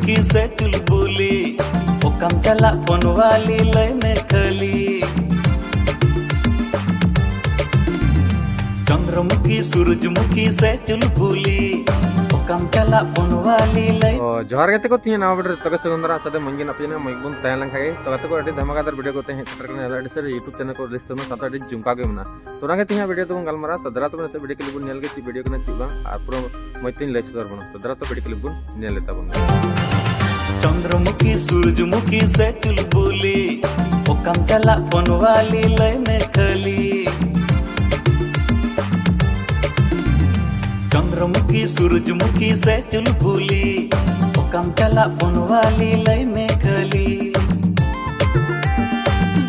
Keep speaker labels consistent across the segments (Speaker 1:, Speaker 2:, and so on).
Speaker 1: सूरजमुखी से चुलबुली ओकम चला फोन वाली लय में खली चंद्रमुखी सूरजमुखी से चुलबुली ओकम चला फोन वाली लय
Speaker 2: जोहार गते को तीन नाव बड़े तक सुंदरा सदे मंगिन अपने मइबुन तयलन खागे तो गते को अडी धमाकेदार वीडियो कोते हैं सटर करने अडी सर YouTube चैनल को लिस्ट में साथ अडी जुमका के मना तो नागे तीन वीडियो तो गलमरा तो दरा तो से वीडियो क्लिप नेल के वीडियो कने चिबा आ पूरा मइतिन लेच कर बना तो दरा तो वीडियो क्लिप नेल लेता बन
Speaker 1: चंद्रमुखी सूरजमुखी से चुलबुली ओकम चला फोन वाली लय में खली चंद्रमुखी सूरजमुखी से चुलबुली ओकम चला फोन वाली लय में खली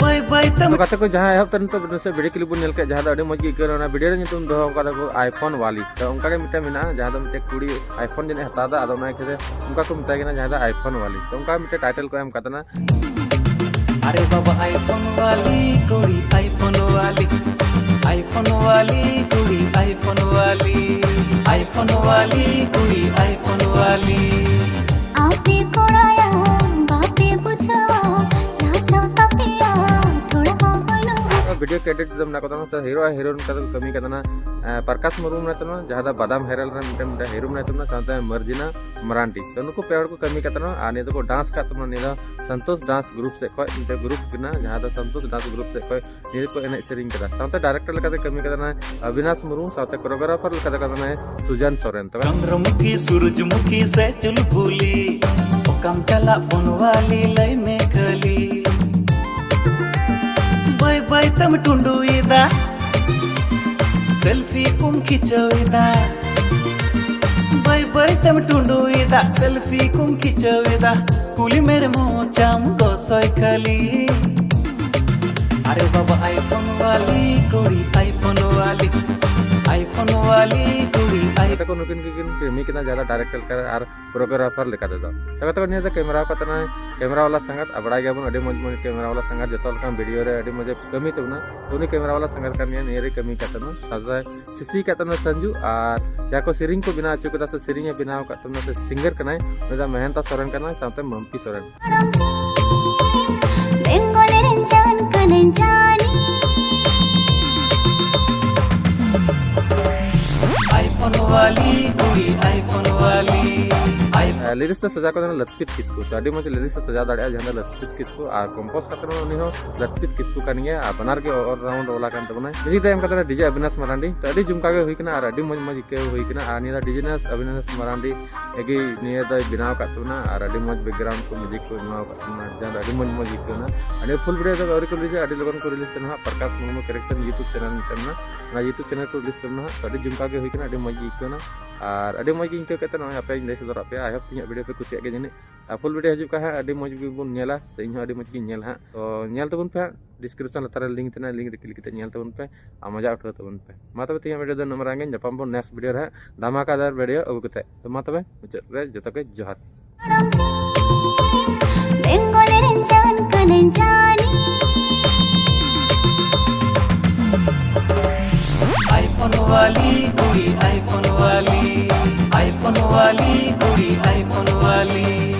Speaker 1: बाय बाय तम
Speaker 2: कते को जहां है तन तो से वीडियो क्लिप नेल के जहां अडी मज की करना वीडियो रे तुम दो का को आईफोन वाली तो उनका के मिटा मिना जहां दम ते कुड़ी आईफोन जने हता दा अदो ना के उनका को मिटा के ना जहां आईफोन वाली तो उनका मिटे टाइटल को हम कतना
Speaker 1: अरे बाबा आईफोन वाली कुड़ी आईफोन वाली आईफोन वाली कुड़ी आईफोन वाली आईफोन वाली कुड़ी आईफोन वाली
Speaker 3: आपे कोड़ाया बापे बुझावा राजा तपिया थोड़ा बोलो
Speaker 2: वीडियो क्रेडिट दम ना कतना तो हीरो हीरोइन का कमी कतना प्रकाश मुर्मू ना तना जहां बादाम हेरल रे मिटा हीरो ना तना साथे मर्जिना मरांडी तो उनको पेड़ को कमी कतना आने तो डांस का तमना निदा संतोष डांस ग्रुप से कोई इंटर ग्रुप बिना जहां दा संतोष डांस ग्रुप से कोई नील को एने सेरिंग कदा साथे डायरेक्टर लगा कमी कतना अविनाश मुर्मू साथे कोरियोग्राफर लगा कतना सुजन सोरेन तो
Speaker 1: चंद्रमुखी सूरजमुखी से चुलबुली ओकम चला फोन वाली लय में खली बाय बाय तम टुंडू इदा सेल्फी कुम खिचवेदा बाय बाय तम टुंडू इदा सेल्फी कुम खिचवेदा कुली मेरे मोचाम गोसोय खली अरे बाबा आईफोन वाली कुड़ी आईफोन वाली कुड़ी
Speaker 2: तक को नुकिन प्रेमी कितना ज्यादा डायरेक्टर कर और कोरियोग्राफर लेका दे दो तक निया कैमरा कतना कैमरा वाला संगत अबड़ा गया बन अडी मज कैमरा वाला संगत जतो का वीडियो रे अडी मजे कमी तबना तो उनी कैमरा वाला संगत करनिया नेरे कमी कतना साजा सिसी कतना संजू और जाको सिरिंग को बिना अचु कता से सिरिंग बिना कतना से सिंगर कनाय नदा महंता सोरेन कना साथे मम्पी सोरेन
Speaker 3: बेंगोले रंजन कनन जानी
Speaker 1: आईफोन वाली कुड़ी आईफोन वाली
Speaker 2: लिरिक्स तो सजा को लतपित किसको तो अडी मज लिरिक्स सजा दाड़े जहां लतपित किसको और कंपोज कतना उनी हो लतपित किसको कनिया आ बनार के ऑल राउंड वाला कान तबना यही टाइम कतना डीजे अविनाश मरांडी तो अडी जुमका के होई कना और अडी मज के होई कना आ निया डीजे अविनाश मरांडी एगी निया द बिनाव कातुना और अडी मज बैकग्राउंड को म्यूजिक को बनाव कातुना जहां अडी मज इकना अडी फुल वीडियो तो और को रिलीज अडी लोगन को रिलीज तना प्रकाश मुर्मू करेक्शन YouTube चैनल तमना ना YouTube चैनल को रिलीज तमना तो अडी जुमका के होई कना अडी मज इकना और अडी मज इनके कते न आपे इन सदर आपे आई होप तिया वीडियो पे कुछ के जने फुल वीडियो हजू का है अडी मज बन नेला से इन अडी मज की नेल हा तो नेल तबन पे डिस्क्रिप्शन लतार लिंक तना लिंक रे क्लिक कते नेल तबन पे आ मजा उठा तबन पे मा तबे तिया वीडियो द नंबर आगे जपाम बन नेक्स्ट वीडियो रे धमाकेदार वीडियो अगु कते तो मा तबे मुचाद रे जतो के जोहार
Speaker 3: बेंगोले रंजन कनन जानी
Speaker 1: आईफोन वाली कुड़ी आईफोन वाली कुड़ी आईफोन वाली